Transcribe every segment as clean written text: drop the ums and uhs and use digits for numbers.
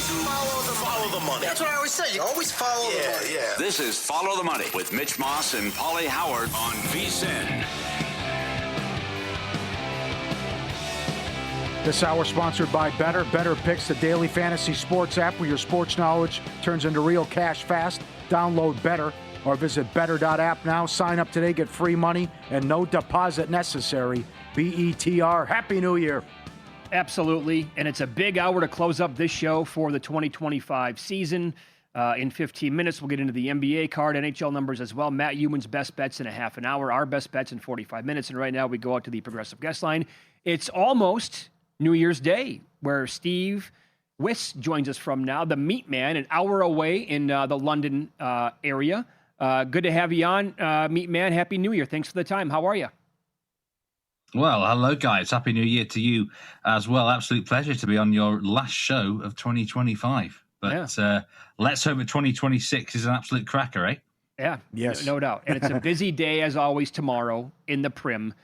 Follow the money. That's what I always say. You always follow the money. Yeah. This is Follow the Money with Mitch Moss and Pauly Howard on VSiN. This hour sponsored by Better. Better Picks, the daily fantasy sports app where your sports knowledge turns into real cash fast. Download Better or visit better.app now. Sign up today, get free money and no deposit necessary. BETR. Happy New Year. Absolutely. And it's a big hour to close up this show for the 2025 season. In 15 minutes, we'll get into the NBA card, NHL numbers as well. Matt Youmans' best bets in a half an hour, our best bets in 45 minutes. And right now we go out to the Progressive Guest Line. It's almost New Year's Day, where Steve Wyss joins us from now, the Meat Man, an hour away in the London area. Good to have you on, Meat Man. Happy New Year. Thanks for the time. How are you? Well, hello, guys. Happy New Year to you as well. Absolute pleasure to be on your last show of 2025. But let's hope that 2026 is an absolute cracker, eh? Yeah, yes, no doubt. And it's a busy day, as always, tomorrow in the Prim.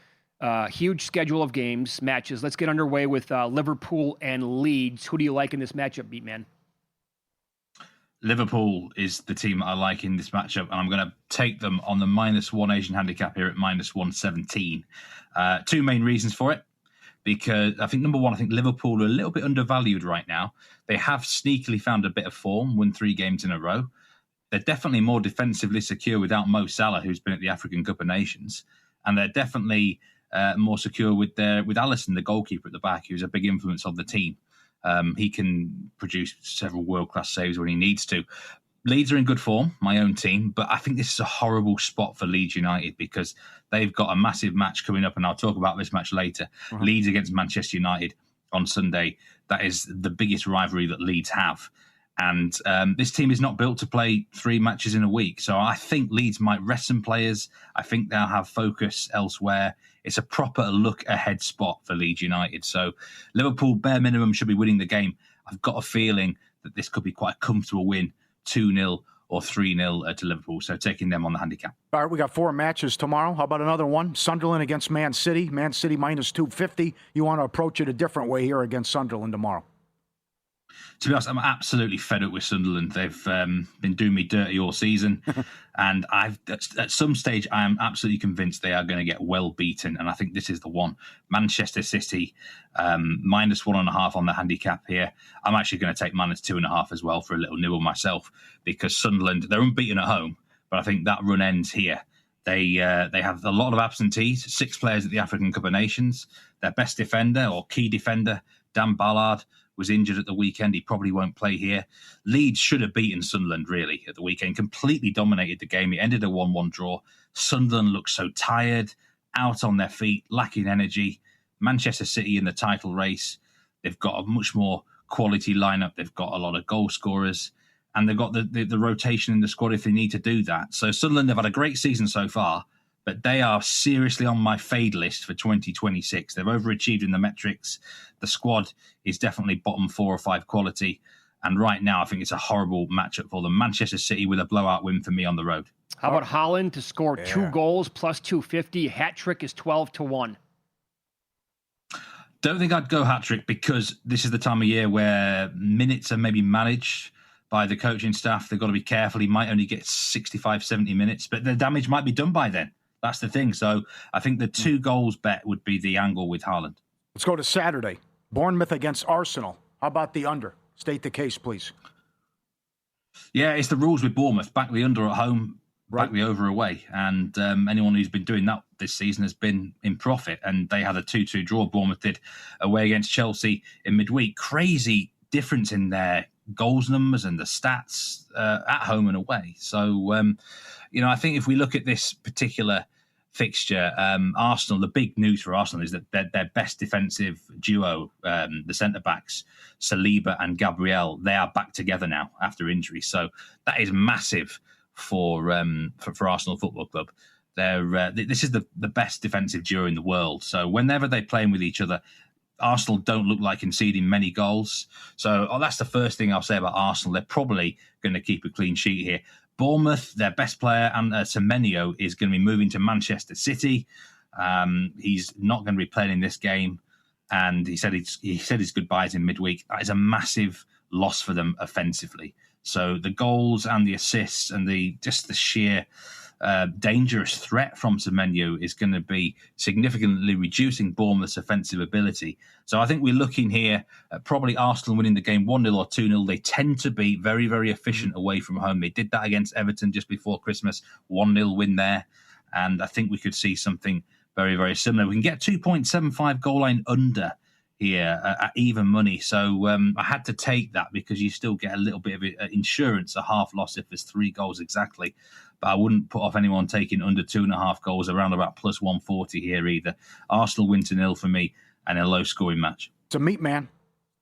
Huge schedule of games, matches. Let's get underway with Liverpool and Leeds. Who do you like in this matchup, Beat Man? Liverpool is the team I like in this matchup, and I'm going to take them on the -1 Asian handicap here at -117. Two main reasons for it. Because I think, number one, I think Liverpool are a little bit undervalued right now. They have sneakily found a bit of form, won 3 games in a row. They're definitely more defensively secure without Mo Salah, who's been at the African Cup of Nations. And they're definitely more secure with Alisson, the goalkeeper at the back, who's a big influence on the team. He can produce several world-class saves when he needs to. Leeds are in good form, my own team, but I think this is a horrible spot for Leeds United because they've got a massive match coming up, and I'll talk about this match later. Uh-huh. Leeds against Manchester United on Sunday. That is the biggest rivalry that Leeds have. And this team is not built to play 3 matches in a week. So I think Leeds might rest some players. I think they'll have focus elsewhere. It's a proper look-ahead spot for Leeds United. So Liverpool, bare minimum, should be winning the game. I've got a feeling that this could be quite a comfortable win, 2-0 or 3-0 to Liverpool. So taking them on the handicap. All right, we got 4 matches tomorrow. How about another one? Sunderland against Man City. Man City -250. You want to approach it a different way here against Sunderland tomorrow. To be honest, I'm absolutely fed up with Sunderland. They've been doing me dirty all season. And at some stage, I am absolutely convinced they are going to get well beaten. And I think this is the one. Manchester City, -1.5 on the handicap here. I'm actually going to take -2.5 as well for a little nibble myself because Sunderland, they're unbeaten at home. But I think that run ends here. They have a lot of absentees, 6 players at the African Cup of Nations. Their best defender or key defender, Dan Ballard, was injured at the weekend. He probably won't play here. Leeds should have beaten Sunderland, really, at the weekend. Completely dominated the game. It ended a 1-1 draw. Sunderland looked so tired, out on their feet, lacking energy. Manchester City in the title race. They've got a much more quality lineup. They've got a lot of goal scorers. And they've got the rotation in the squad if they need to do that. So Sunderland have had a great season so far, but they are seriously on my fade list for 2026. They've overachieved in the metrics. The squad is definitely bottom 4 or 5 quality. And right now, I think it's a horrible matchup for them. Manchester City with a blowout win for me on the road. How about Haaland to score 2 goals plus 250? Hat trick is 12-1. Don't think I'd go hat trick because this is the time of year where minutes are maybe managed by the coaching staff. They've got to be careful. He might only get 65, 70 minutes, but the damage might be done by then. That's the thing. So I think the 2 goals bet would be the angle with Haaland. Let's go to Saturday. Bournemouth against Arsenal. How about the under? State the case, please. Yeah, it's the rules with Bournemouth. Back the under at home, back the over away. And anyone who's been doing that this season has been in profit. And they had a 2-2 draw, Bournemouth did, away against Chelsea in midweek. Crazy difference in their goals numbers and the stats at home and away. So, I think if we look at this particular fixture, Arsenal, the big news for Arsenal is that their best defensive duo, the centre-backs, Saliba and Gabriel, they are back together now after injury. So that is massive for Arsenal Football Club. This is the best defensive duo in the world. So whenever they're playing with each other, Arsenal don't look like conceding many goals. So that's the first thing I'll say about Arsenal. They're probably going to keep a clean sheet here. Bournemouth, their best player, Semenyo, is going to be moving to Manchester City. He's not going to be playing in this game, and he said his goodbyes in midweek. That is a massive loss for them offensively. So the goals and the assists and the sheer dangerous threat from Semenyo is going to be significantly reducing Bournemouth's offensive ability. So I think we're looking here at probably Arsenal winning the game 1-0 or 2-0. They tend to be very, very efficient away from home. They did that against Everton just before Christmas, 1-0 win there. And I think we could see something very, very similar. We can get 2.75 goal line under here at even money. So I had to take that because you still get a little bit of insurance, a half loss if there's 3 goals exactly. But I wouldn't put off anyone taking under 2.5 goals, around about plus 140 here either. Arsenal win 2-0 for me and a low-scoring match. It's a meat man.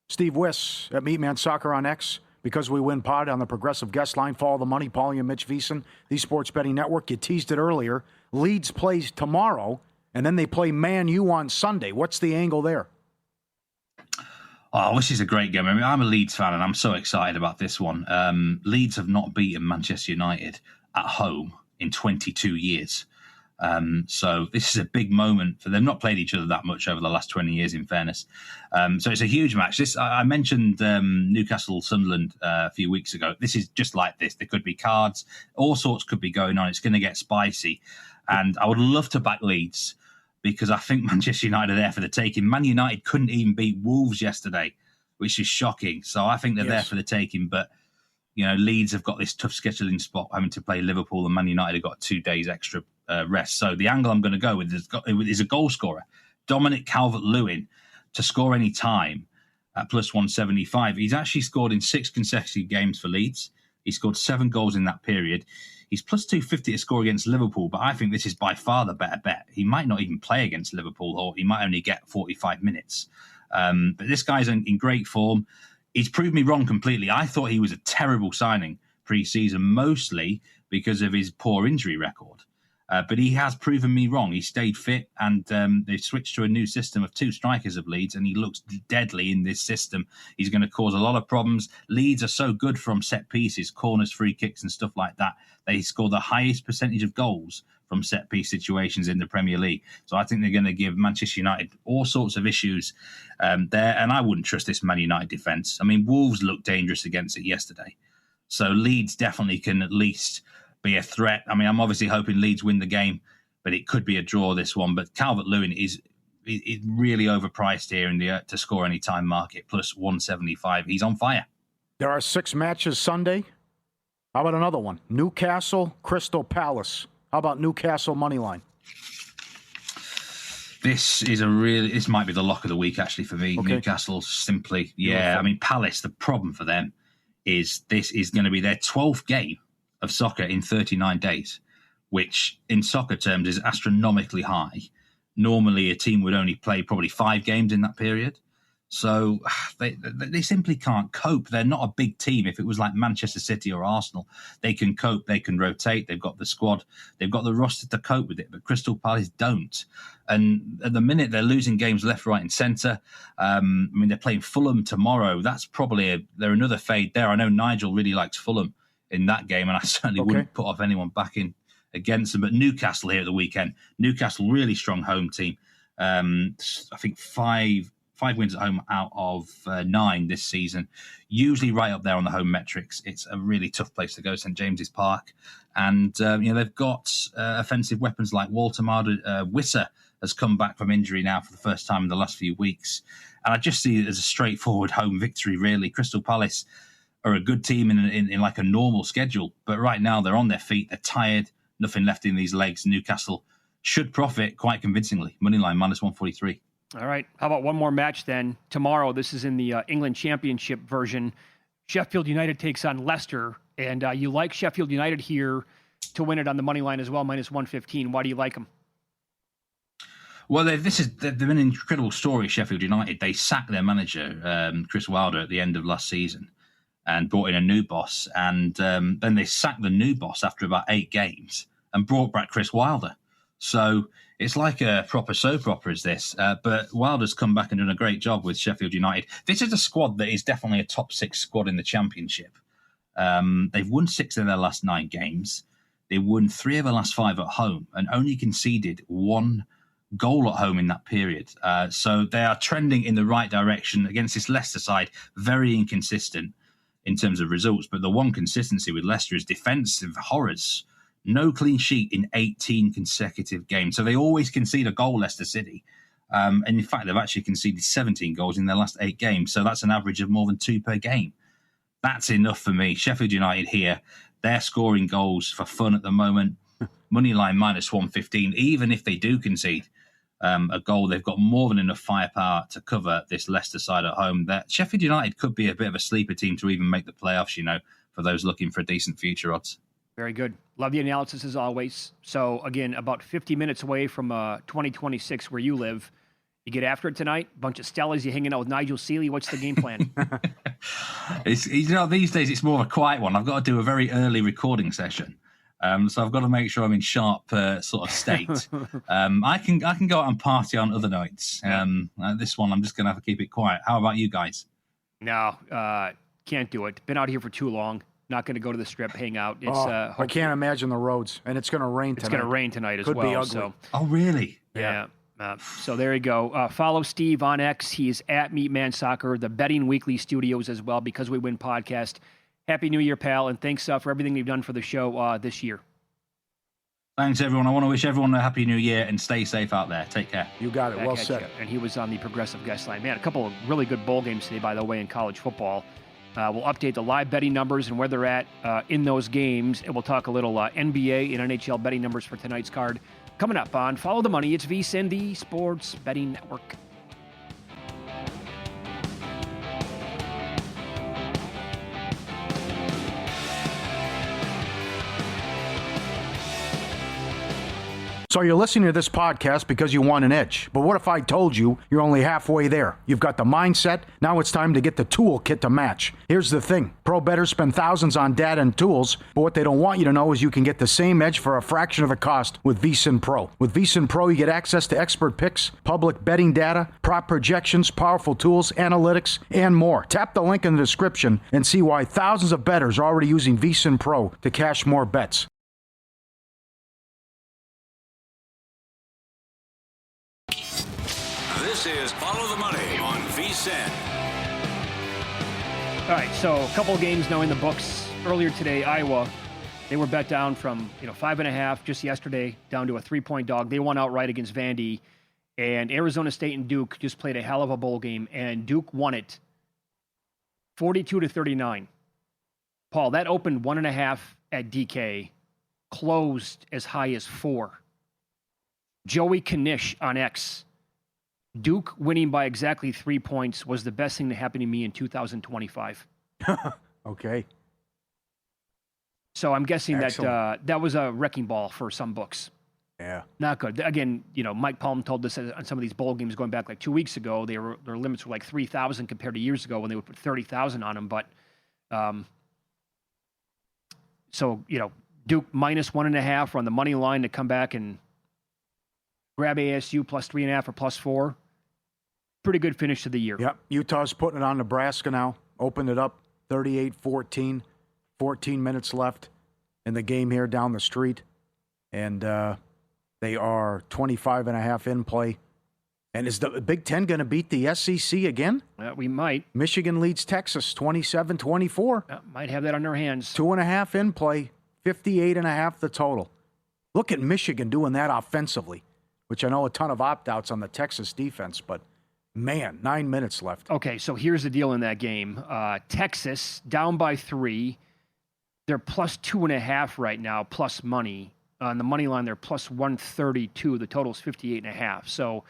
Steve Wyss at Meatman Soccer on X. Because we win pod on the Progressive Guest Line. Follow the money, Pauly and Mitch Vysen, the Sports Betting Network. You teased it earlier. Leeds plays tomorrow, and then they play Man U on Sunday. What's the angle there? Oh, this is a great game. I mean, I'm a Leeds fan, and I'm so excited about this one. Leeds have not beaten Manchester United at home in 22 years. So this is a big moment for them. Not played each other that much over the last 20 years, in fairness. So it's a huge match. I mentioned Newcastle Sunderland a few weeks ago. This is just like this. There could be cards. All sorts could be going on. It's going to get spicy. And I would love to back Leeds because I think Manchester United are there for the taking. Man United couldn't even beat Wolves yesterday, which is shocking. So I think they're there for the taking. But, you know, Leeds have got this tough scheduling spot having to play Liverpool, and Man United have got 2 days extra rest. So the angle I'm going to go with is a goal scorer, Dominic Calvert-Lewin, to score any time at plus 175. He's actually scored in 6 consecutive games for Leeds. He scored 7 goals in that period. He's plus 250 to score against Liverpool, but I think this is by far the better bet. He might not even play against Liverpool, or he might only get 45 minutes. But this guy's in great form. He's proved me wrong completely. I thought he was a terrible signing pre-season, mostly because of his poor injury record. But he has proven me wrong. He stayed fit, and they've switched to a new system of 2 strikers of Leeds, and he looks deadly in this system. He's going to cause a lot of problems. Leeds are so good from set pieces, corners, free kicks, and stuff like that. They score the highest percentage of goals from set piece situations in the Premier League. So I think they're going to give Manchester United all sorts of issues there, and I wouldn't trust this Man United defence. I mean, Wolves looked dangerous against it yesterday. So Leeds definitely can at least be a threat. I mean, I'm obviously hoping Leeds win the game, but it could be a draw, this one. But Calvert-Lewin is really overpriced here in the to score any time market, plus 175. He's on fire. There are 6 matches Sunday. How about another one? Newcastle, Crystal Palace. How about Newcastle money line? This might be the lock of the week, actually, for me. Okay. Newcastle simply, I mean, Palace, the problem for them is this is going to be their 12th game of soccer in 39 days, which in soccer terms is astronomically high. Normally, a team would only play probably 5 games in that period. So they simply can't cope. They're not a big team. If it was like Manchester City or Arsenal, they can cope, they can rotate, they've got the squad, they've got the roster to cope with it, but Crystal Palace don't. And at the minute, they're losing games left, right and centre. I mean, they're playing Fulham tomorrow. That's probably they're another fade there. I know Nigel really likes Fulham in that game, and I certainly wouldn't put off anyone backing against them. But Newcastle here at the weekend, Newcastle, really strong home team. I think five wins at home out of 9 this season, usually right up there on the home metrics. It's a really tough place to go, St James's Park. And, they've got offensive weapons like Walter Wisser has come back from injury now for the first time in the last few weeks. And I just see it as a straightforward home victory, really. Crystal Palace are a good team in like a normal schedule, but right now they're on their feet, they're tired, nothing left in these legs. Newcastle should profit quite convincingly. Moneyline minus 143. All right. How about one more match then? Tomorrow, this is in the England Championship version. Sheffield United takes on Leicester, and you like Sheffield United here to win it on the money line as well, minus 115. Why do you like them? Well, they've been an incredible story, Sheffield United. They sacked their manager, Chris Wilder, at the end of last season and brought in a new boss. And then they sacked the new boss after about 8 games and brought back Chris Wilder. So it's like a proper soap opera, is this. But Wilder's come back and done a great job with Sheffield United. This is a squad that is definitely a top 6 squad in the Championship. They've won 6 of their last 9 games. They won 3 of the last 5 at home and only conceded 1 goal at home in that period. So they are trending in the right direction against this Leicester side, very inconsistent. in terms of results. But the one consistency with Leicester is defensive horrors. No clean sheet in 18 consecutive games. So they always concede a goal, Leicester City. And in fact, they've actually conceded 17 goals in their last 8 games. So that's an average of more than 2 per game. That's enough for me. Sheffield United here, they're scoring goals for fun at the moment. Moneyline minus 115. Even if they do concede a goal, they've got more than enough firepower to cover this Leicester side at home. That Sheffield United could be a bit of a sleeper team to even make the playoffs, for those looking for a decent future odds. Very good. Love the analysis as always. So, again, about 50 minutes away from 2026 where you live. You get after it tonight? Bunch of Stellas, you hanging out with Nigel Seeley. What's the game plan? These days it's more of a quiet one. I've got to do a very early recording session. So I've got to make sure I'm in sharp sort of state. I can go out and party on other nights. This one, I'm just going to have to keep it quiet. How about you guys? No, can't do it. Been out here for too long. Not going to go to the Strip, hang out. It's, I can't imagine the roads, and it's going to rain tonight. It's going to rain tonight as Could well. Be ugly. So. Oh, really? Yeah. So there you go. Follow Steve on X. He is at Meatman Soccer, the Betting Weekly Studios as well, Because We Win podcast. Happy New Year, pal, and thanks for everything you've done for the show this year. Thanks, everyone. I want to wish everyone a happy New Year and stay safe out there. Take care. You got it. Back well said. And he was on the Progressive Guest line. Man, a couple of really good bowl games today, by the way, in college football. We'll update the live betting numbers and where they're at in those games. And we'll talk a little NBA and NHL betting numbers for tonight's card. Coming up on Follow the Money, it's VSiN, the Sports Betting Network. So you're listening to this podcast because you want an edge. But what if I told you you're only halfway there? You've got the mindset. Now it's time to get the toolkit to match. Here's the thing. Pro bettors spend thousands on data and tools, but what they don't want you to know is you can get the same edge for a fraction of the cost with VSiN Pro. With VSiN Pro, you get access to expert picks, public betting data, prop projections, powerful tools, analytics, and more. Tap the link in the description and see why thousands of bettors are already using VSiN Pro to cash more bets. This is Follow the Money on VSiN. All right, so a couple of games now in the books. Earlier today, Iowa, they were bet down from 5.5 just yesterday down to a 3-point dog. They won outright against Vandy, and Arizona State and Duke just played a hell of a bowl game, and Duke won it 42-39. Paul, that opened 1.5 at DK, closed as high as 4. Joey Knish on X. Duke winning by exactly 3 points was the best thing to happen to me in 2025. Okay. So I'm guessing that that was a wrecking ball for some books. Yeah. Not good. Again, Mike Palm told us on some of these bowl games going back like 2 weeks ago, their limits were like 3,000 compared to years ago when they would put 30,000 on them. But Duke minus 1.5 on the money line to come back and grab ASU plus 3.5 or plus 4. Pretty good finish to the year. Yep. Utah's putting it on Nebraska now. Opened it up 38-14. 14 minutes left in the game here down the street. And they are 25.5 in play. And is the Big Ten going to beat the SEC again? We might. Michigan leads Texas 27-24. Might have that on their hands. 2.5 in play. 58.5 the total. Look at Michigan doing that offensively, which I know a ton of opt-outs on the Texas defense, but man, 9 minutes left. Okay, so here's the deal in that game. Texas down by 3. They're plus 2.5 right now, plus money. On the money line, they're plus 132. The total's 58.5. So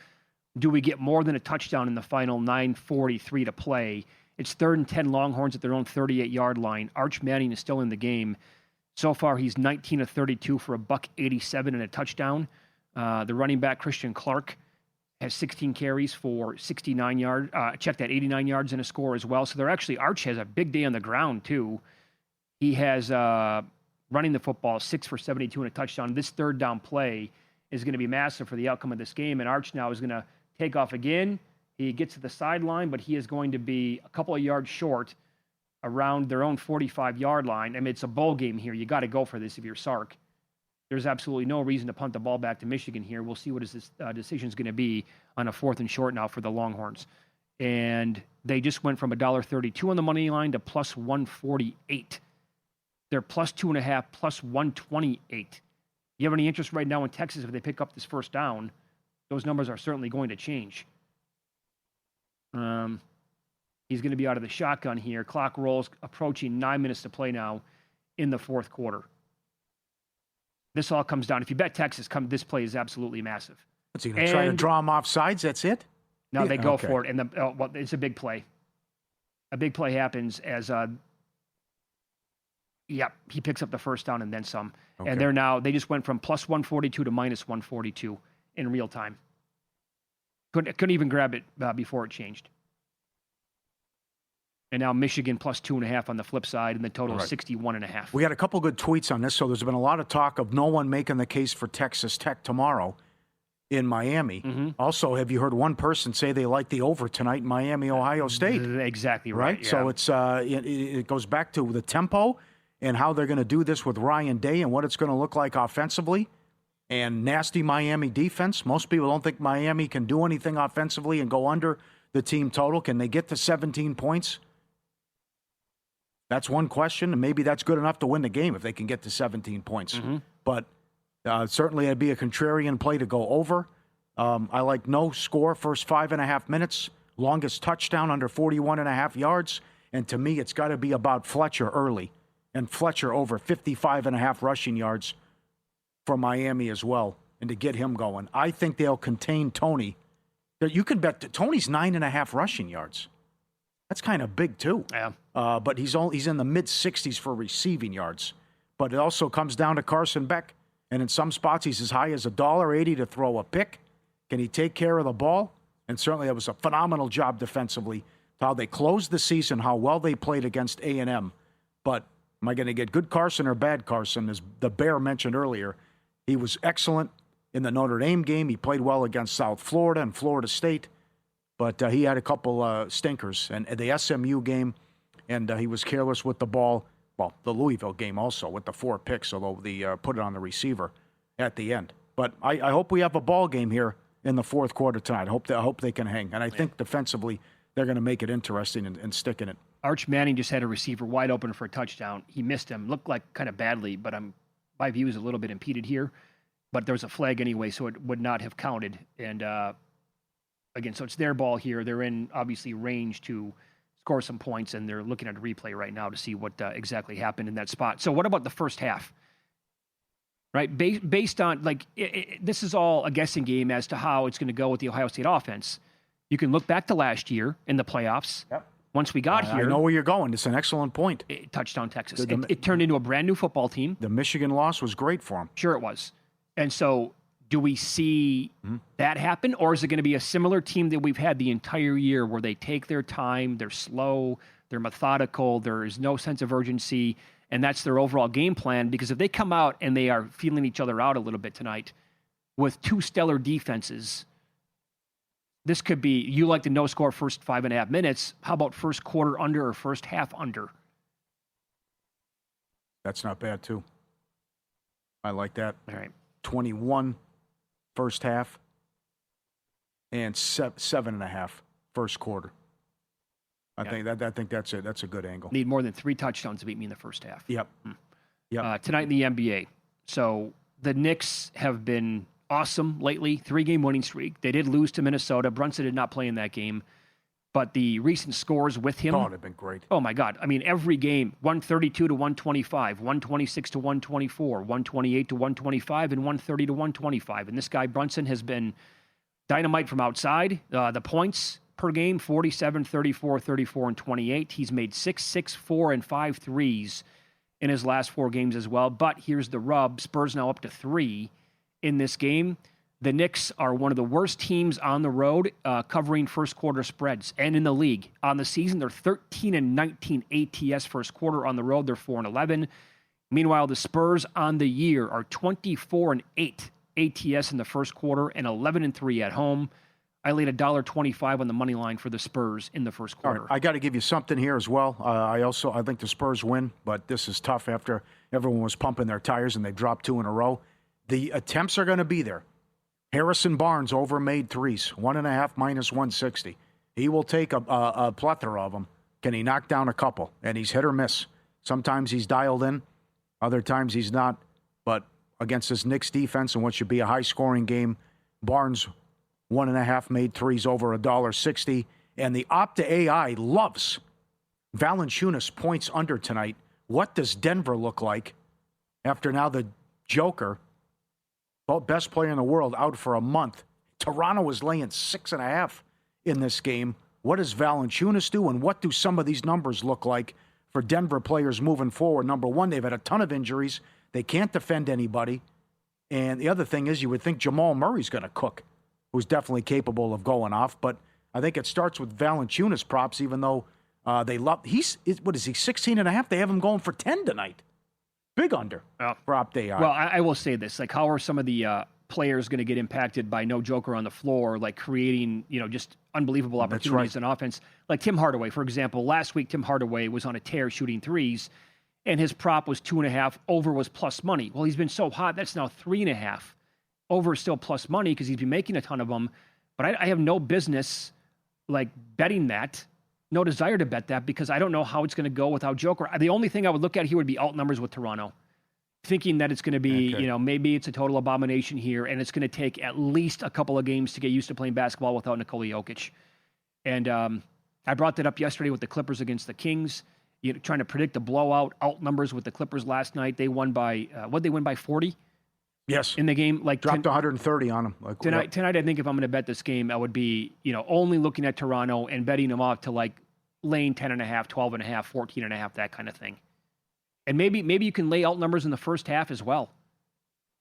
do we get more than a touchdown in the final 9:43 to play? It's 3rd and 10 Longhorns at their own 38-yard line. Arch Manning is still in the game. So far, he's 19 of 32 for $187 and a touchdown. The running back, Christian Clark, has 16 carries for 69 yards. Check that, 89 yards and a score as well. So Arch has a big day on the ground, too. He has running the football 6 for 72 and a touchdown. This 3rd down play is going to be massive for the outcome of this game. And Arch now is going to take off again. He gets to the sideline, but he is going to be a couple of yards short around their own 45-yard line. I mean, it's a bowl game here. You got to go for this if you're Sark. There's absolutely no reason to punt the ball back to Michigan here. We'll see what his decision is going to be on a 4th and short now for the Longhorns. and they just went from $1.32 on the money line to plus 148. They're plus 2.5, plus 128. You have any interest right now in Texas if they pick up this first down? Those numbers are certainly going to change. He's going to be out of the shotgun here. Clock rolls, approaching 9 minutes to play now in the fourth quarter. This all comes down. If you bet Texas, this play is absolutely massive. What's he going to try to draw him off sides? That's it? No, they go for it. And it's a big play. A big play happens as he picks up the first down and then some. Okay. And they just went from plus 142 to minus 142 in real time. Couldn't even grab it before it changed. And now Michigan plus 2.5 on the flip side, and the total is 61.5. We had a couple good tweets on this, so there's been a lot of talk of no one making the case for Texas Tech tomorrow in Miami. Mm-hmm. Also, have you heard one person say they like the over tonight in Miami, Ohio State? Exactly right. Yeah. So it's it goes back to the tempo and how they're going to do this with Ryan Day and what it's going to look like offensively. And nasty Miami defense. Most people don't think Miami can do anything offensively and go under the team total. Can they get to 17 points? That's one question, and maybe that's good enough to win the game if they can get to 17 points. Mm-hmm. But certainly it'd be a contrarian play to go over. I like no score first 5.5 minutes, longest touchdown under 41.5 yards. And to me, it's got to be about Fletcher early. And Fletcher over 55.5 rushing yards for Miami as well, and to get him going. I think they'll contain Tony. You can bet Tony's 9.5 rushing yards. That's kind of big, too. Yeah. But he's in the mid-60s for receiving yards. But it also comes down to Carson Beck. And in some spots, he's as high as $1.80 to throw a pick. Can he take care of the ball? And certainly that was a phenomenal job defensively. How they closed the season, how well they played against A&M. But am I going to get good Carson or bad Carson? As the Bear mentioned earlier, he was excellent in the Notre Dame game. He played well against South Florida and Florida State. But he had a couple stinkers. And the SMU game, and he was careless with the ball. Well, the Louisville game also with the 4 picks, although they put it on the receiver at the end. But I hope we have a ball game here in the fourth quarter tonight. I hope they can hang. And I think defensively they're going to make it interesting and stick in it. Arch Manning just had a receiver wide open for a touchdown. He missed him. Looked like kind of badly, but my view is a little bit impeded here. But there was a flag anyway, so it would not have counted. And again, so it's their ball here. They're in, obviously, range to score some points, and they're looking at a replay right now to see what exactly happened in that spot. So what about the first half? Right? Based on, this is all a guessing game as to how it's going to go with the Ohio State offense. You can look back to last year in the playoffs. Yep. Once we got here. I know where you're going. It's an excellent point. Touchdown Texas. It turned into a brand new football team. The Michigan loss was great for them. Sure it was. And so do we see that happen, or is it going to be a similar team that we've had the entire year where they take their time, they're slow, they're methodical, there is no sense of urgency, and that's their overall game plan? Because if they come out and they are feeling each other out a little bit tonight with 2 stellar defenses, this could be, you like the no score first 5.5 minutes. How about first quarter under or first half under? That's not bad, too. I like that. All right. 21 first half and 7.5 first quarter. I think that's it. That's a good angle. Need more than 3 touchdowns to beat me in the first half. Yep. Tonight in the NBA. So the Knicks have been awesome lately. 3-game winning streak. They did lose to Minnesota. Brunson did not play in that game. But the recent scores with him. Oh, they've been great. Oh, my God. I mean, every game, 132 to 125, 126 to 124, 128 to 125, and 130 to 125. And this guy, Brunson, has been dynamite from outside. The points per game, 47, 34, 34, and 28. He's made 6, 4, and 5 threes in his last 4 games as well. But here's the rub. Spurs now up to 3 in this game. The Knicks are one of the worst teams on the road covering first quarter spreads and in the league. On the season, they're 13-19 ATS first quarter. On the road, they're 4-11. Meanwhile, the Spurs on the year are 24-8 ATS in the first quarter and 11-3 at home. I laid $1.25 on the money line for the Spurs in the first quarter. All right, I got to give you something here as well. I think the Spurs win, but this is tough after everyone was pumping their tires and they dropped 2 in a row. The attempts are going to be there. Harrison Barnes over made threes, 1.5 minus 160. He will take a plethora of them. Can he knock down a couple? And he's hit or miss. Sometimes he's dialed in. Other times he's not. But against this Knicks defense and what should be a high-scoring game, Barnes, 1.5 made threes over $1.60. And the Opta AI loves Valanciunas points under tonight. What does Denver look like after now the Joker, best player in the world, out for a month? Toronto was laying 6.5 in this game. What does Valanciunas do, and what do some of these numbers look like for Denver players moving forward? Number one, they've had a ton of injuries. They can't defend anybody. And the other thing is, you would think Jamal Murray's going to cook, who's definitely capable of going off. But I think it starts with Valanciunas props, even though they love. What is he, 16.5? They have him going for 10 tonight. Big under for Opta AI. Well, I will say this. Like, how are some of the players going to get impacted by no Joker on the floor, like creating, just unbelievable opportunities in offense? Like Tim Hardaway, for example. Last week, Tim Hardaway was on a tear shooting threes, and his prop was 2.5. Over was plus money. Well, he's been so hot, that's now 3.5. Over is still plus money because he's been making a ton of them. But I have no business, like, betting that. No desire to bet that because I don't know how it's going to go without Joker. The only thing I would look at here would be alt numbers with Toronto, thinking that it's going to be, maybe it's a total abomination here, and it's going to take at least a couple of games to get used to playing basketball without Nikola Jokic. And I brought that up yesterday with the Clippers against the Kings, trying to predict the blowout. Alt numbers with the Clippers last night. They won by, they win by 40? Yes. In the game. Like dropped 130 on them. Like, tonight, I think if I'm going to bet this game, I would be, only looking at Toronto and betting them off to like laying 10.5, 12.5, 14.5, that kind of thing. And maybe you can lay alt numbers in the first half as well.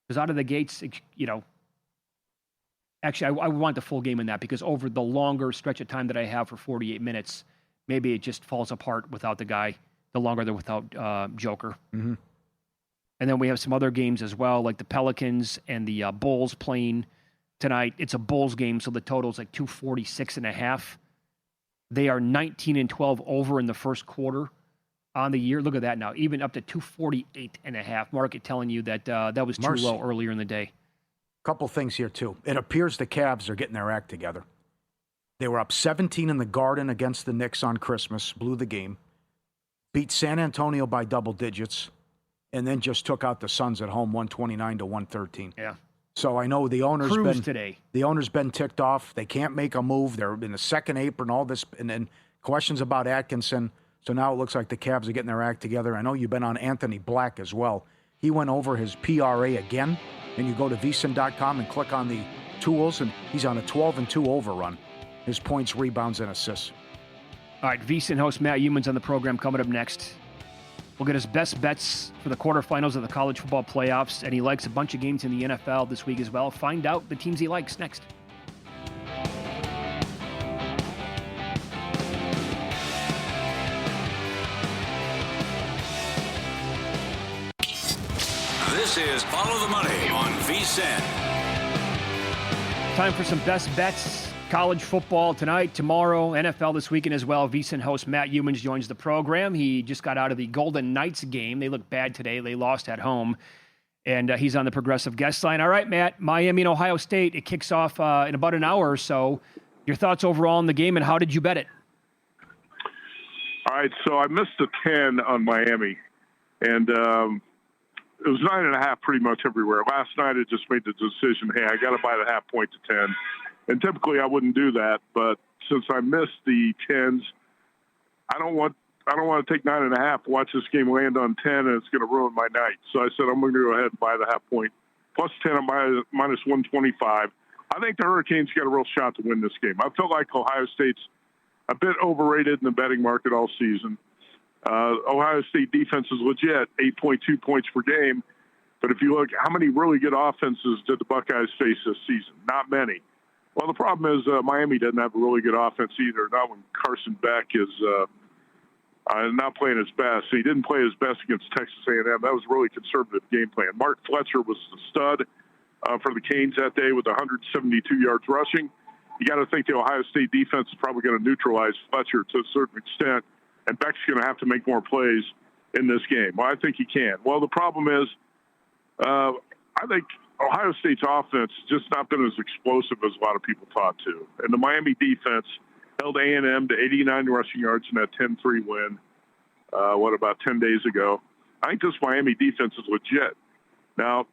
Because out of the gates, actually, I want the full game in that because over the longer stretch of time that I have for 48 minutes, maybe it just falls apart without the guy, the longer they're without Joker. Mm-hmm. And then we have some other games as well, like the Pelicans and the Bulls playing tonight. It's a Bulls game, so the total is like 246.5. They are 19-12 over in the first quarter on the year. Look at that now, even up to 248.5. Market telling you that that was too low earlier in the day. Couple things here, too. It appears the Cavs are getting their act together. They were up 17 in the Garden against the Knicks on Christmas, blew the game, beat San Antonio by double digits, and then just took out the Suns at home, 129-113. Yeah. So I know the owner's been ticked off. They can't make a move. They're in the second apron, all this, and then questions about Atkinson. So now it looks like the Cavs are getting their act together. I know you've been on Anthony Black as well. He went over his PRA again, and you go to vsin.com and click on the tools, and he's on a 12-2 overrun. His points, rebounds, and assists. All right, VSiN host Matt Youmans on the program coming up next. We'll get his best bets for the quarterfinals of the college football playoffs, and he likes a bunch of games in the NFL this week as well. Find out the teams he likes next. This is Follow the Money on VSiN. Time for some best bets. College football tonight, tomorrow, NFL this weekend as well. VSiN host Matt Youmans joins the program. He just got out of the Golden Knights game. They look bad today. They lost at home. And he's on the progressive guest line. All right, Matt, Miami and Ohio State. It kicks off in about an hour or so. Your thoughts overall on the game, and how did you bet it? All right, so I missed the 10 on Miami. And it was 9.5 pretty much everywhere. Last night I just made the decision, hey, I got to buy the half point to 10. And typically I wouldn't do that, but since I missed the 10s, I don't want to take 9.5, watch this game land on 10, and it's going to ruin my night. So I said I'm going to go ahead and buy the half point. Plus 10, I'm minus 125. I think the Hurricanes got a real shot to win this game. I felt like Ohio State's a bit overrated in the betting market all season. Ohio State defense is legit, 8.2 points per game. But if you look, how many really good offenses did the Buckeyes face this season? Not many. Well, the problem is Miami doesn't have a really good offense either, not when Carson Beck is not playing his best. He didn't play his best against Texas A&M. That was a really conservative game plan. Mark Fletcher was the stud for the Canes that day with 172 yards rushing. You got to think the Ohio State defense is probably going to neutralize Fletcher to a certain extent, and Beck's going to have to make more plays in this game. Well, I think he can. Well, the problem is I think Ohio State's offense has just not been as explosive as a lot of people thought to. And the Miami defense, held A&M to 89 rushing yards in that 10-3 win, about 10 days ago. I think this Miami defense is legit. Now,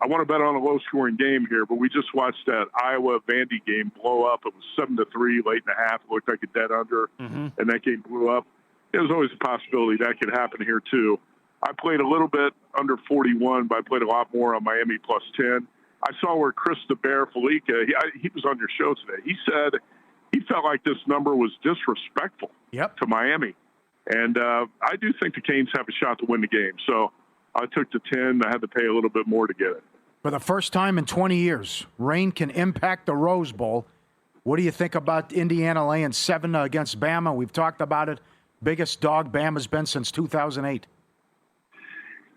I want to bet on a low-scoring game here, but we just watched that Iowa-Vandy game blow up. It was 7-3 late in the half. It looked like a dead under, and that game blew up. There's always a possibility that could happen here, too. I played a little bit under 41, but I played a lot more on Miami plus 10. I saw where Chris the Bear Felica, he was on your show today. He said he felt like this number was disrespectful to Miami. And I do think the Canes have a shot to win the game. So I took the 10. I had to pay a little bit more to get it. For the first time in 20 years, rain can impact the Rose Bowl. What do you think about Indiana laying 7 against Bama? We've talked about it. Biggest dog Bama's been since 2008.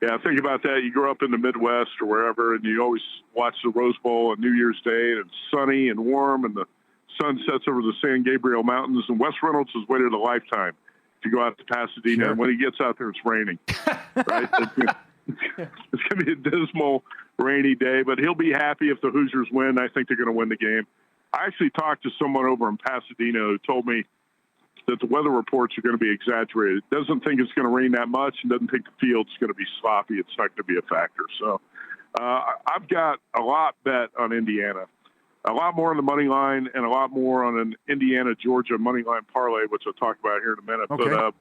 Yeah, think about that. You grow up in the Midwest or wherever, and you always watch the Rose Bowl on New Year's Day, and it's sunny and warm, and the sun sets over the San Gabriel Mountains, and Wes Reynolds has waited a lifetime to go out to Pasadena, and when he gets out there, it's raining. Right? It's going to be a dismal, rainy day, but he'll be happy if the Hoosiers win. I think they're going to win the game. I actually talked to someone over in Pasadena who told me that the weather reports are going to be exaggerated. Doesn't think it's going to rain that much and doesn't think the field's going to be sloppy. It's not going to be a factor. So I've got a lot bet on Indiana, a lot more on the money line and a lot more on an Indiana-Georgia money line parlay, which I'll talk about here in a minute. Okay. But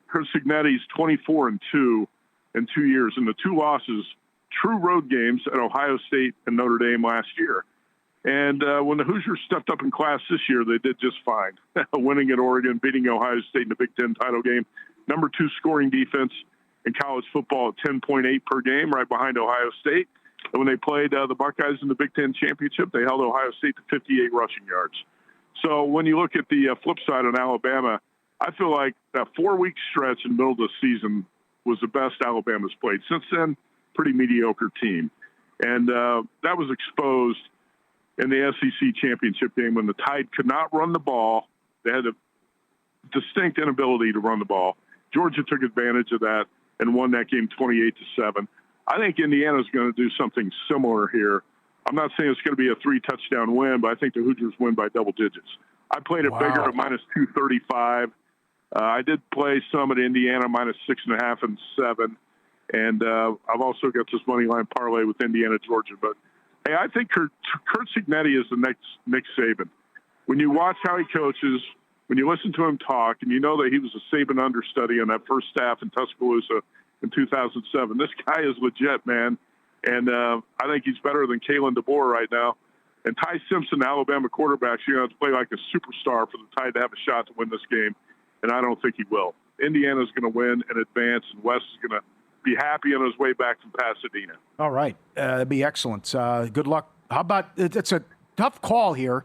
Chris Signetti's 24-2 in 2 years, and the 2 losses, true road games at Ohio State and Notre Dame last year. And when the Hoosiers stepped up in class this year, they did just fine. Winning at Oregon, beating Ohio State in the Big Ten title game. Number 2 scoring defense in college football at 10.8 per game, right behind Ohio State. And when they played the Buckeyes in the Big Ten championship, they held Ohio State to 58 rushing yards. So when you look at the flip side on Alabama, I feel like that 4-week stretch in the middle of the season was the best Alabama's played. Since then, pretty mediocre team. And that was exposed in the SEC championship game when the Tide could not run the ball. They had a distinct inability to run the ball. Georgia took advantage of that and won that game 28-7. I think Indiana's going to do something similar here. I'm not saying it's going to be a 3-touchdown win, but I think the Hoosiers win by double digits. I played it bigger at minus 235. I did play some at Indiana minus 6.5 and 7. And I've also got this money line parlay with Indiana, Georgia. But hey, I think Kurt Signetti is the next Nick Saban. When you watch how he coaches, when you listen to him talk, and you know that he was a Saban understudy on that first staff in Tuscaloosa in 2007, this guy is legit, man. And I think he's better than Kalen DeBoer right now. And Ty Simpson, Alabama quarterback, you're going to have to play like a superstar for the Tide to have a shot to win this game. And I don't think he will. Indiana's going to win and advance, and Wes is going to be happy on his way back from Pasadena. All right. That'd be excellent. Good luck. How about, it's a tough call here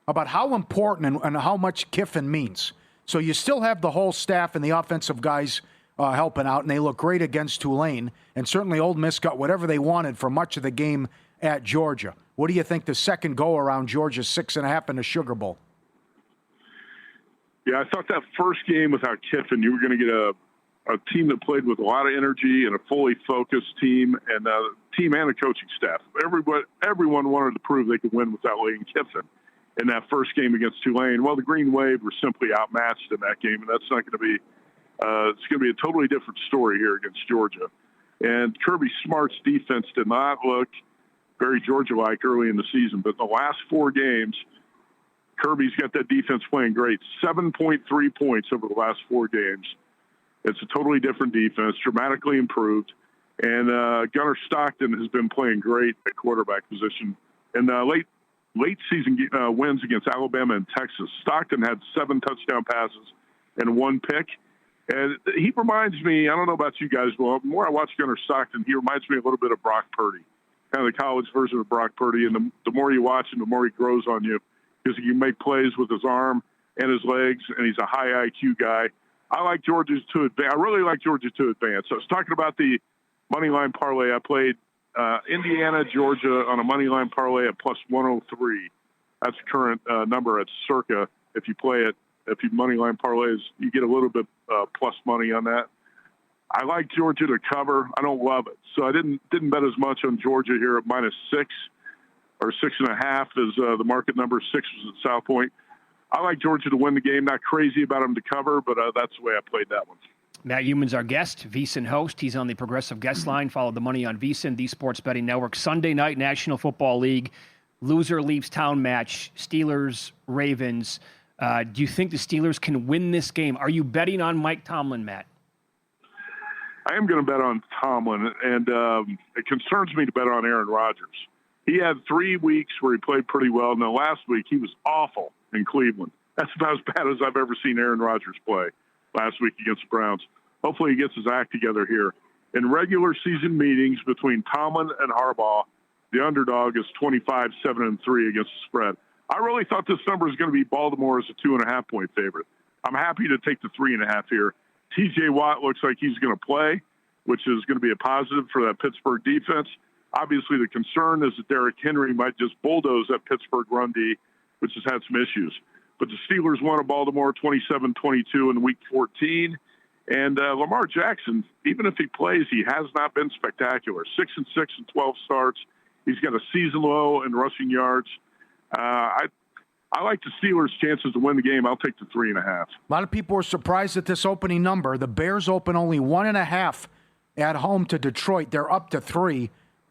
about how important and how much Kiffin means. So you still have the whole staff and the offensive guys helping out, and they look great against Tulane. And certainly Ole Miss got whatever they wanted for much of the game at Georgia. What do you think the second go-around, Georgia's 6.5 in the Sugar Bowl? Yeah, I thought that first game without Kiffin, you were going to get a team that played with a lot of energy and a fully focused team and a coaching staff. Everyone wanted to prove they could win without Lane Kiffin in that first game against Tulane. Well, the Green Wave were simply outmatched in that game, and that's not going to be it's going to be a totally different story here against Georgia. And Kirby Smart's defense did not look very Georgia-like early in the season, but the last 4 games, Kirby's got that defense playing great. 7.3 points over the last 4 games. It's a totally different defense, dramatically improved. And Gunnar Stockton has been playing great at quarterback position. In late season wins against Alabama and Texas, Stockton had 7 touchdown passes and 1 pick. And he reminds me, I don't know about you guys, but the more I watch Gunnar Stockton, he reminds me a little bit of Brock Purdy, kind of the college version of Brock Purdy. And the more you watch him, the more he grows on you because he can make plays with his arm and his legs, and he's a high IQ guy. I like Georgia to advance. I really like Georgia to advance. I was talking about the money line parlay. I played Indiana, Georgia on a money line parlay at plus 103. That's the current number at circa. If you play it, if you money line parlays, you get a little bit plus money on that. I like Georgia to cover. I don't love it, so I didn't bet as much on Georgia here at minus 6 or 6.5 as the market number 6 was at South Point. I like Georgia to win the game. Not crazy about them to cover, but that's the way I played that one. Matt Youmans, our guest, VSiN host. He's on the Progressive Guest Line. Follow the money on VSiN, the Sports Betting Network. Sunday night, National Football League. Loser leaves town match. Steelers, Ravens. Do you think the Steelers can win this game? Are you betting on Mike Tomlin, Matt? I am going to bet on Tomlin, and it concerns me to bet on Aaron Rodgers. He had 3 weeks where he played pretty well, and the last week he was awful in Cleveland. That's about as bad as I've ever seen Aaron Rodgers play last week against the Browns. Hopefully he gets his act together here. In regular season meetings between Tomlin and Harbaugh, the underdog is 25-7-3 against the spread. I really thought this number was going to be Baltimore as a 2.5-point favorite. I'm happy to take the 3.5 here. TJ Watt looks like he's going to play, which is going to be a positive for that Pittsburgh defense. Obviously, the concern is that Derrick Henry might just bulldoze that Pittsburgh run D, which has had some issues. But the Steelers won at Baltimore 27-22 in Week 14. And Lamar Jackson, even if he plays, he has not been spectacular. 6-6 in 12 starts. He's got a season low in rushing yards. I like the Steelers' chances to win the game. I'll take the 3.5. A lot of people were surprised at this opening number. The Bears open only 1.5 at home to Detroit. They're up to 3.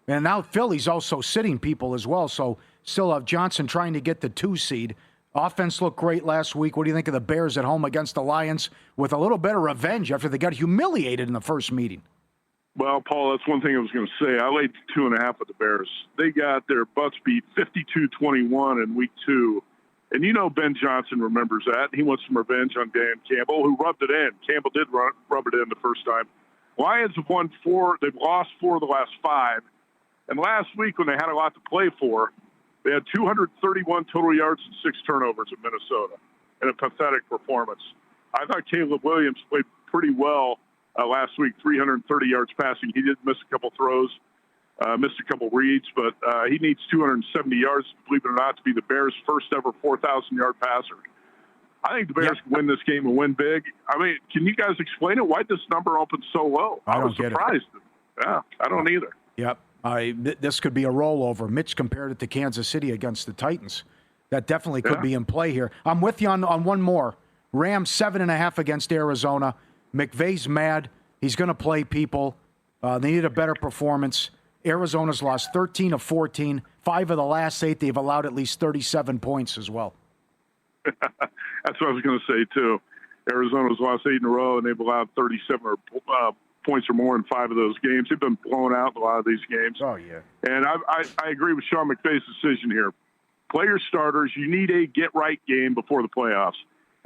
And now Philly's also sitting people as well. So still have Johnson trying to get the 2 seed. Offense looked great last week. What do you think of the Bears at home against the Lions with a little bit of revenge after they got humiliated in the first meeting? Well, Paul, that's one thing I was going to say. I laid 2.5 with the Bears. They got their butts beat 52-21 in Week 2. And you know Ben Johnson remembers that. He wants some revenge on Dan Campbell, who rubbed it in. Campbell did rub it in the first time. Lions have won 4. They've lost 4 of the last 5. And last week, when they had a lot to play for, they had 231 total yards and 6 turnovers in Minnesota in a pathetic performance. I thought Caleb Williams played pretty well last week, 330 yards passing. He did miss a couple throws, missed a couple reads, but he needs 270 yards, believe it or not, to be the Bears' first ever 4,000-yard passer. I think the Bears can win this game and win big. I mean, can you guys explain it? Why this number opened so low? I was surprised. Yeah, I don't either. Yep. This could be a rollover. Mitch compared it to Kansas City against the Titans. That definitely could be in play here. I'm with you on one more. Rams 7.5 against Arizona. McVay's mad. He's going to play people. They need a better performance. Arizona's lost 13 of 14. 5 of the last 8, they've allowed at least 37 points as well. That's what I was going to say, too. Arizona's lost 8 in a row, and they've allowed 37 points or more in 5 of those games. They've been blown out in a lot of these games. Oh, yeah. And I agree with Sean McVay's decision here. Play your starters. You need a get-right game before the playoffs.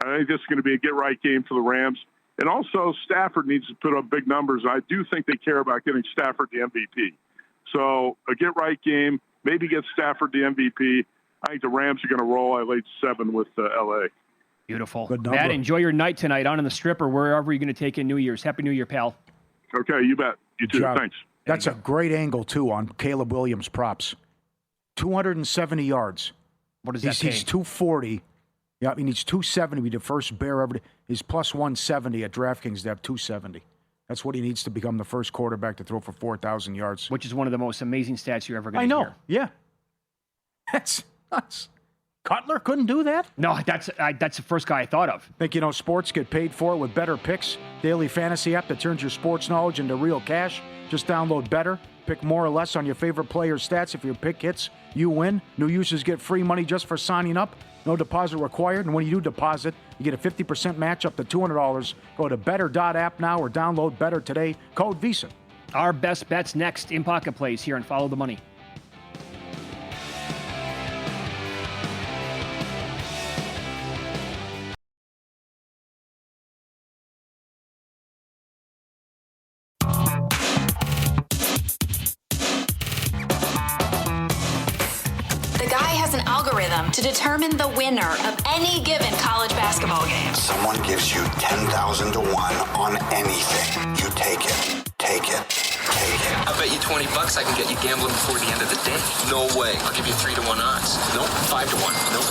I think this is going to be a get-right game for the Rams. And also, Stafford needs to put up big numbers. I do think they care about getting Stafford the MVP. So a get-right game, maybe get Stafford the MVP. I think the Rams are going to roll. I laid 7 with L.A. Beautiful. Matt, enjoy your night tonight on in the Strip or wherever you're going to take in New Year's. Happy New Year, pal. Okay, you bet. You too. Thanks. That's a great angle, too, on Caleb Williams props. 270 yards. What does that pay? He's 240. Yeah, he needs 270 to be the first Bear ever. He's plus 170 at DraftKings to have 270. That's what he needs to become the first quarterback to throw for 4,000 yards. Which is one of the most amazing stats you're ever going to hear. I know, yeah. That's nuts. Cutler couldn't do that? No, that's the first guy I thought of. Think you know sports get paid for with Better Picks, daily fantasy app that turns your sports knowledge into real cash. Just download Better. Pick more or less on your favorite player's stats. If your pick hits, you win. New users get free money just for signing up. No deposit required. And when you do deposit, you get a 50% match up to $200. Go to better.app now or download Better today. Code VSiN. Our best bets next in Pocket Plays here and Follow the Money. To determine the winner of any given college basketball game. Someone gives you 10,000 to 1 on anything. You take it. Take it. Take it. I bet you $20 I can get you gambling before the end of the day. No way. I'll give you 3 to 1 odds. Nope. 5 to 1. Nope.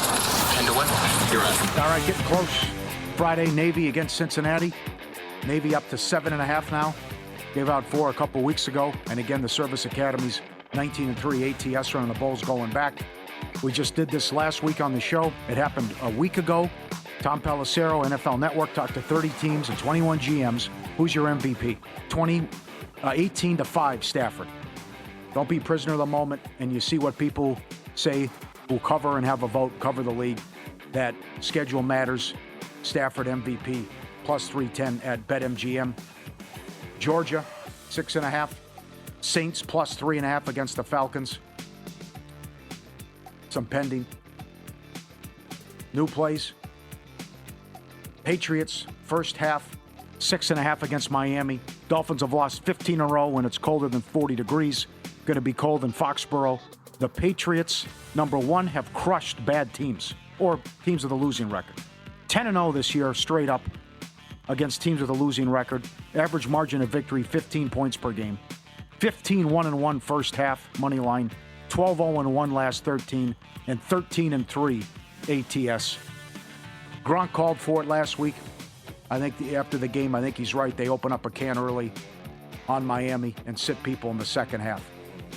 10 to 1. You're on. All right, getting close. Friday, Navy against Cincinnati. Navy up to 7.5 now. Gave out 4 a couple weeks ago. And again, the Service Academy's 19-3 ATS run. The Bulls going back. We just did this last week on the show. It happened a week ago. Tom Pelissero, NFL Network, talked to 30 teams and 21 GMs. Who's your MVP? 18-5 Stafford. Don't be prisoner of the moment, and you see what people say who cover and have a vote, cover the league, that schedule matters. Stafford MVP, plus 310 at BetMGM. Georgia, 6.5. Saints, plus 3.5 against the Falcons. Some pending. New plays. Patriots, first half, 6.5 against Miami. Dolphins have lost 15 in a row when it's colder than 40 degrees. Going to be cold in Foxborough. The Patriots, number one, have crushed bad teams or teams with a losing record. 10-0 this year, straight up, against teams with a losing record. Average margin of victory, 15 points per game. 15-1-1 first half, money line. 12-0-1 last 13, and 13-3 ATS. Gronk called for it last week. I think after the game, I think he's right. They open up a can early on Miami and sit people in the second half.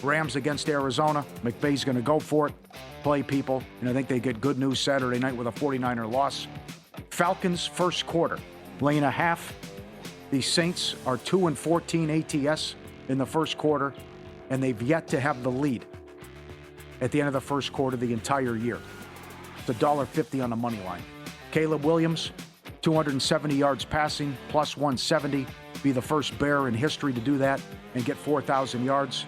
Rams against Arizona. McVay's going to go for it, play people, and I think they get good news Saturday night with a 49er loss. Falcons first quarter, laying a half. The Saints are 2-14 ATS in the first quarter, and they've yet to have the lead at the end of the first quarter the entire year. It's $1.50 on the money line. Caleb Williams, 270 yards passing, plus 170. Be the first Bear in history to do that and get 4,000 yards.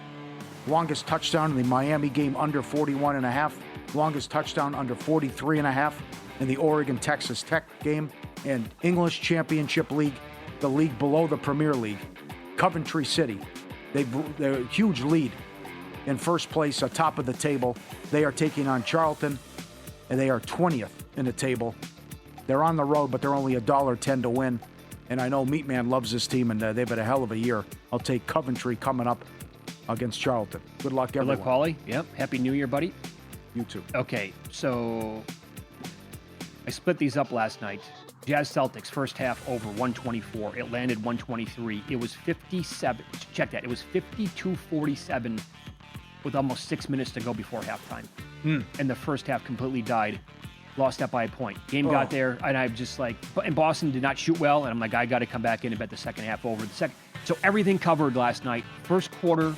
Longest touchdown in the Miami game, under 41.5. Longest touchdown, under 43.5 in the Oregon-Texas Tech game. And English Championship League, the league below the Premier League. Coventry City, they're a huge lead in first place, atop of the table. They are taking on Charlton, and they are 20th in the table. They're on the road, but they're only $1.10 to win. And I know Meatman loves this team, and they've had a hell of a year. I'll take Coventry coming up against Charlton. Good luck, everyone. Good luck, Pauly. Yep. Happy New Year, buddy. You too. Okay, so I split these up last night. Jazz Celtics, first half over 124. It landed 123. It was 57. Check that. It was 52-47 with almost 6 minutes to go before halftime. And the first half completely died. Lost that by a point. Game got there, and I'm just like, and Boston did not shoot well, and I'm like, I got to come back in and bet the second half over. So everything covered last night. First quarter,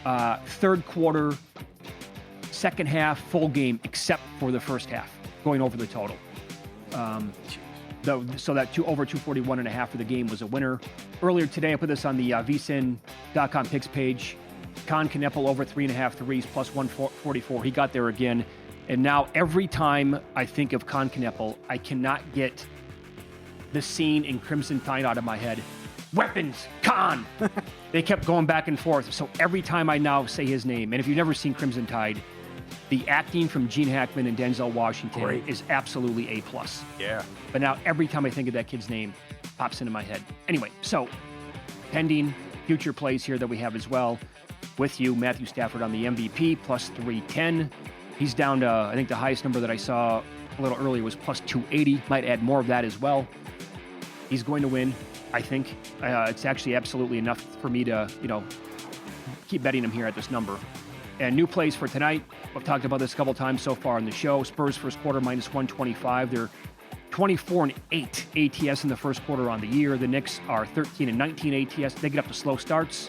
third quarter, second half, full game, except for the first half, going over the total. So that over 241.5 for the game was a winner. Earlier today, I put this on the vsin.com picks page. Con Kneppel over 3.5 threes, plus 144. He got there again. And now every time I think of Con Kneppel, I cannot get the scene in Crimson Tide out of my head. Weapons, Con! They kept going back and forth. So every time I now say his name, and if you've never seen Crimson Tide, the acting from Gene Hackman and Denzel Washington is absolutely A+. Yeah. But now every time I think of that kid's name, pops into my head. Anyway, so pending future plays here that we have as well. With you, Matthew Stafford on the MVP, plus 310. He's down to, I think the highest number that I saw a little earlier was plus 280. Might add more of that as well. He's going to win, I think. It's actually absolutely enough for me to, keep betting him here at this number. And new plays for tonight. We've talked about this a couple times so far in the show. Spurs first quarter minus 125. They're 24-8 ATS in the first quarter on the year. The Knicks are 13-19 ATS. They get up to slow starts.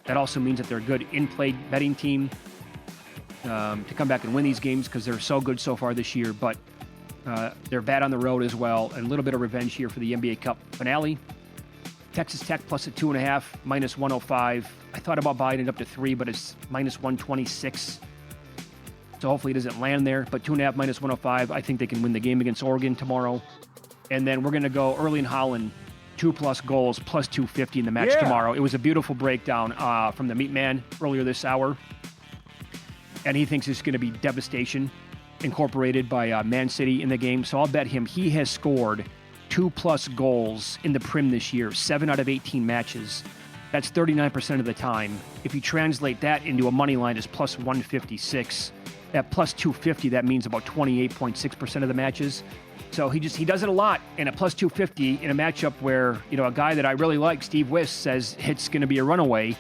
That also means that they're a good in-play betting team to come back and win these games because they're so good so far this year. But they're bad on the road as well. And a little bit of revenge here for the NBA Cup finale. Texas Tech plus a 2.5, minus 105. I thought about buying it up to 3, but it's minus 126. So hopefully it doesn't land there. But 2.5 minus 105. I think they can win the game against Oregon tomorrow. And then we're going to go Erling Haaland, 2+ goals, plus 250 in the match tomorrow. It was a beautiful breakdown from the Meat Man earlier this hour. And he thinks it's going to be devastation incorporated by Man City in the game. So I'll bet him he has scored 2+ goals in the Prim this year, 7 out of 18 matches. That's 39% of the time. If you translate that into a money line, it's plus 156. At plus 250, that means about 28.6% of the matches. So he does it a lot. And at plus 250 in a matchup where, a guy that I really like, Steve Wyss, says it's going to be a runaway,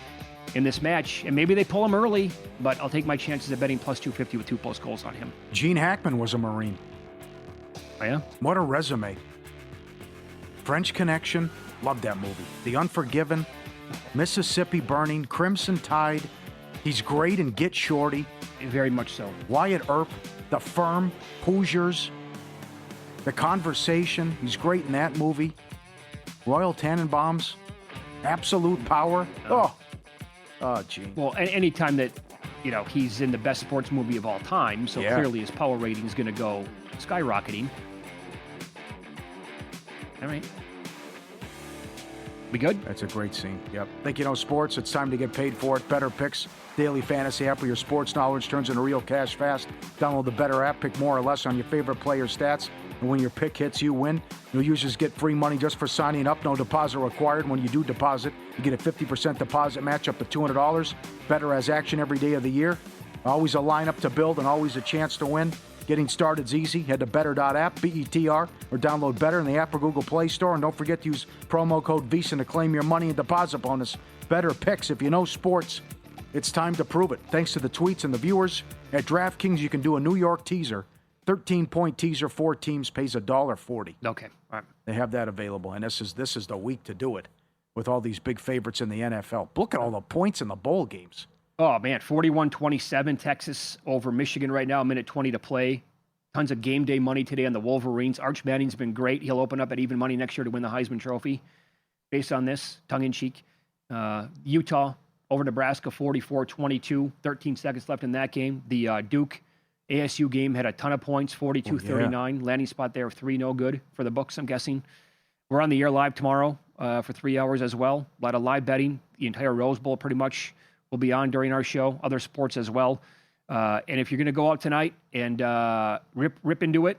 in this match. And maybe they pull him early, but I'll take my chances of betting plus 250 with 2 post goals on him. Gene Hackman was a Marine. Oh, yeah? What a resume. French Connection. Love that movie. The Unforgiven. Mississippi Burning. Crimson Tide. He's great in Get Shorty. Very much so. Wyatt Earp. The Firm. Hoosiers. The Conversation. He's great in that movie. Royal Tenenbaums. Absolute Power. Oh, Gene. Well, anytime that, he's in the best sports movie of all time, so clearly his power rating is going to go skyrocketing. All right. We good? That's a great scene. Yep. Think you know sports? It's time to get paid for it. Better Picks, daily fantasy app where your sports knowledge turns into real cash fast. Download the Better app, pick more or less on your favorite player stats, and when your pick hits, you win. New users get free money just for signing up. No deposit required. When you do deposit, you get a 50% deposit match up to $200. Better has action every day of the year. Always a lineup to build and always a chance to win. Getting started's easy. Head to better.app, BETR, or download Better in the App or Google Play Store. And don't forget to use promo code VEASAN to claim your money and deposit bonus. Better Picks. If you know sports, it's time to prove it. Thanks to the tweets and the viewers. At DraftKings, you can do a New York teaser. 13-point teaser, 4 teams, pays $1.40. Okay, all right. They have that available, and this is the week to do it with all these big favorites in the NFL. Look at all the points in the bowl games. Oh, man, 41-27, Texas over Michigan right now, a minute 20 to play. Tons of game day money today on the Wolverines. Arch Manning's been great. He'll open up at even money next year to win the Heisman Trophy. Based on this, tongue-in-cheek. Utah over Nebraska, 44-22, 13 seconds left in that game. The Duke ASU game had a ton of points, 42-39. Landing spot there, 3 no good for the books, I'm guessing. We're on the air live tomorrow for 3 hours as well. A lot of live betting. The entire Rose Bowl pretty much will be on during our show. Other sports as well. And if you're going to go out tonight and rip into it,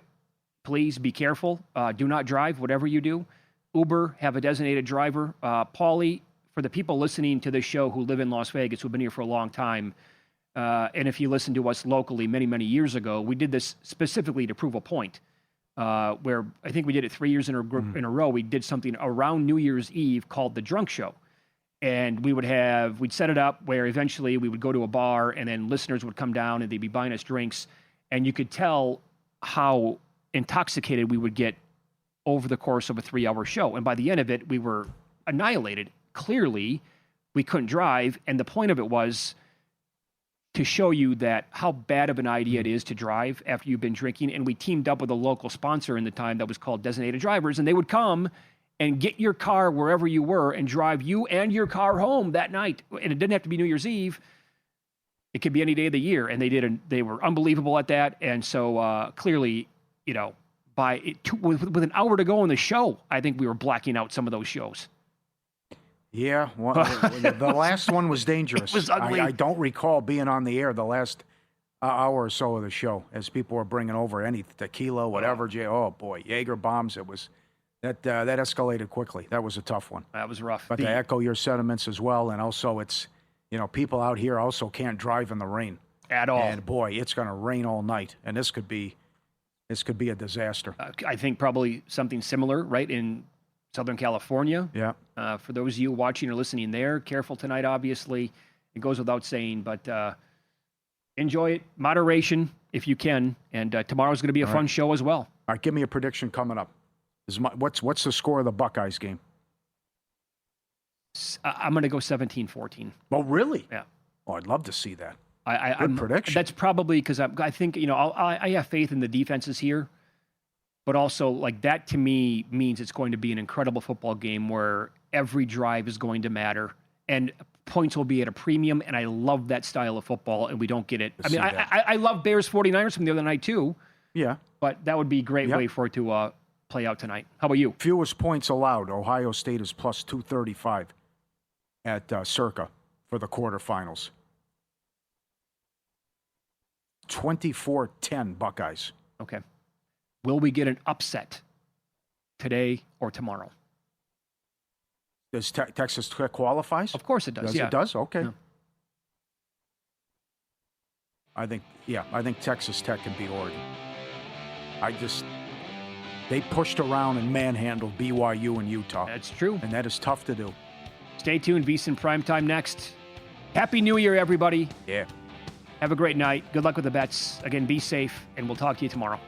please be careful. Do not drive, whatever you do. Uber, have a designated driver. Pauly, for the people listening to this show who live in Las Vegas, who've been here for a long time, and if you listen to us locally many, many years ago, we did this specifically to prove a point, where I think we did it 3 years in a row. We did something around New Year's Eve called the Drunk Show. And we'd set it up where eventually we would go to a bar and then listeners would come down and they'd be buying us drinks. And you could tell how intoxicated we would get over the course of a 3-hour show. And by the end of it, we were annihilated. Clearly, we couldn't drive. And the point of it was to show you that how bad of an idea it is to drive after you've been drinking. And we teamed up with a local sponsor in the time that was called Designated Drivers. And they would come and get your car wherever you were and drive you and your car home that night. And it didn't have to be New Year's Eve. It could be any day of the year. And they were unbelievable at that. And so clearly, with an hour to go in the show, I think we were blacking out some of those shows. Yeah, well, the last one was dangerous. It was ugly. I don't recall being on the air the last hour or so of the show as people were bringing over any tequila, whatever. Oh, boy, Jaeger bombs. It was... That escalated quickly. That was a tough one. That was rough. But to echo your sentiments as well, and also it's, people out here also can't drive in the rain. At all. And boy, it's going to rain all night, and this could be a disaster. I think probably something similar, right, in Southern California. Yeah. For those of you watching or listening there, careful tonight, obviously. It goes without saying, but enjoy it. Moderation, if you can. And tomorrow's going to be a fun show as well. All right, give me a prediction coming up. What's the score of the Buckeyes game? I'm going to go 17-14. Oh, really? Yeah. Oh, I'd love to see that. Good prediction. That's probably because I think, I have faith in the defenses here, but also like that to me means it's going to be an incredible football game where every drive is going to matter and points will be at a premium. And I love that style of football and we don't get it. I love Bears 49ers from the other night too. Yeah. But that would be a great way for it to play out tonight. How about you? Fewest points allowed. Ohio State is plus 235 at Circa for the quarterfinals. 24-10 Buckeyes. Okay. Will we get an upset today or tomorrow? Does Texas Tech qualifies? Of course it does. It does? Okay. Yeah. I think Texas Tech can beat Oregon. They pushed around and manhandled BYU and Utah. That's true. And that is tough to do. Stay tuned. VSiN Primetime next. Happy New Year, everybody. Yeah. Have a great night. Good luck with the bets. Again, be safe, and we'll talk to you tomorrow.